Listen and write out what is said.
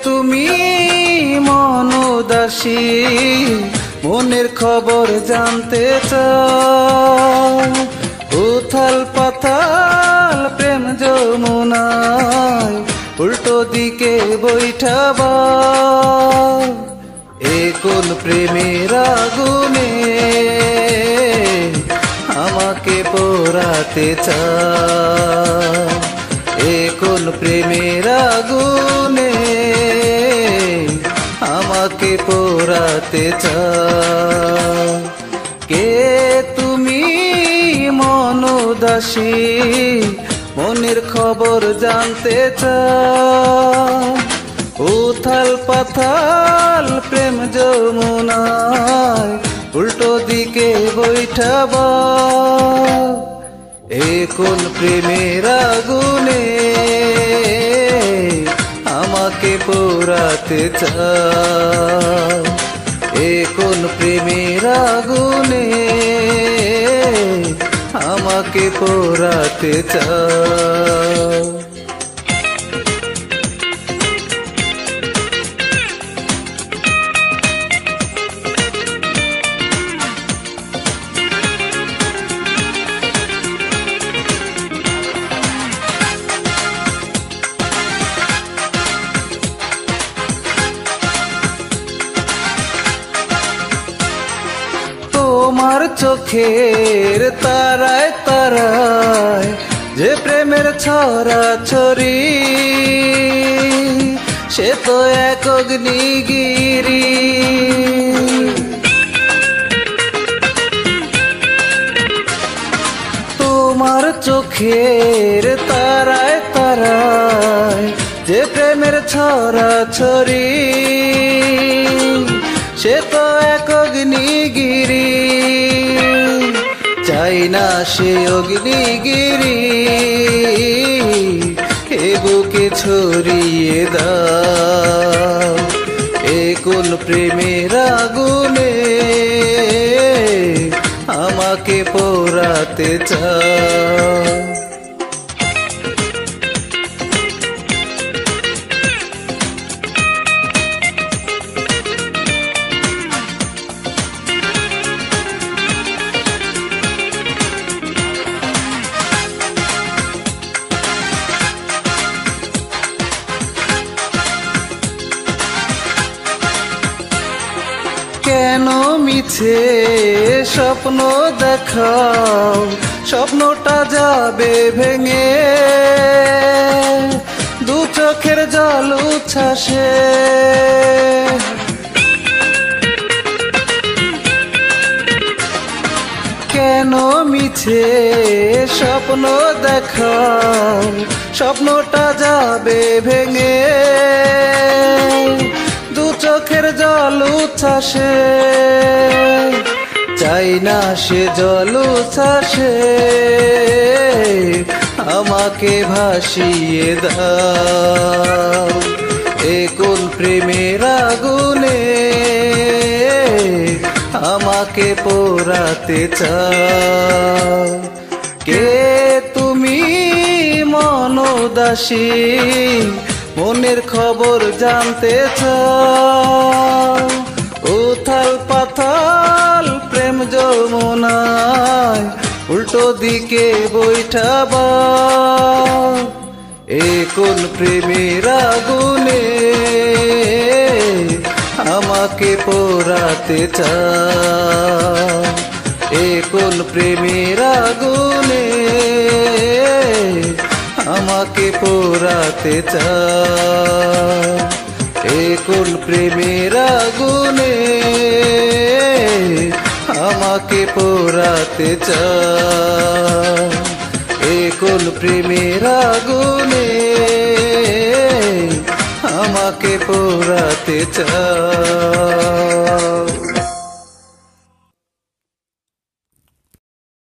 তুমি মন উদাসী মনের খবর জানতে চাও উথাল পাতাল প্রেম যমুনায় উল্টো দিকে বৈঠাবা এ কোন প্রেমের আগুনে আমাকে পোড়াতে চাও এ কোন প্রেমের আগুনে আমাকে পোড়াতে চাও কে তুমি মন উদাসী মনের খবর জানতে চাও উথাল পাথাল প্রেম যমুনায় উল্টো দিকে বৈঠাবা এ কোন প্রেমের আগুনে আমাকে পোড়াতে চাও এ কোন প্রেমের আগুনে আমাকে পোড়াতে চাও তোমার চোখের তারায় তারায় যে প্রেমের ছড়াছড়ি সে তো এক অগ্নিগিরি তোমার চোখের তারায় তারায় যে প্রেমের ছড়াছড়ি সে তো এক অগ্নিগিরি চাই না সে অগ্নিগিরি এ বুকে ছড়িয়ে দাও এ কোন প্রেমের আগুনে আমাকে পোড়াতে চাও কেন মিছে স্বপ্ন দেখাও স্বপ্নটা যাবে ভেঙে দু চোখের জল উচ্ছ্বাসে কেন মিছে স্বপ্ন দেখাও স্বপ্নটা যাবে ভেঙে দু চোখের জল উচ্ছ্বাসে চাই না সে জল উচ্ছ্বাসে আমাকে ভাসিয়ে দাও এ কোন প্রেমের আগুনে আমাকে পোড়াতে চাও কে তুমি মন উদাসী মনের খবর জানতে চাও উথাল পাথাল প্রেম যমুনায় উল্টো দিকে বৈঠাবা এ কোন প্রেমের আগুনে আমাকে পোড়াতে চাও এ কোন প্রেমের আগুনে আমাকে পোড়াতে চাও এ কোন প্রেমের আগুনে আমাকে পোড়াতে চাও এ কোন প্রেমের আগুনে আমাকে পোড়াতে চাও।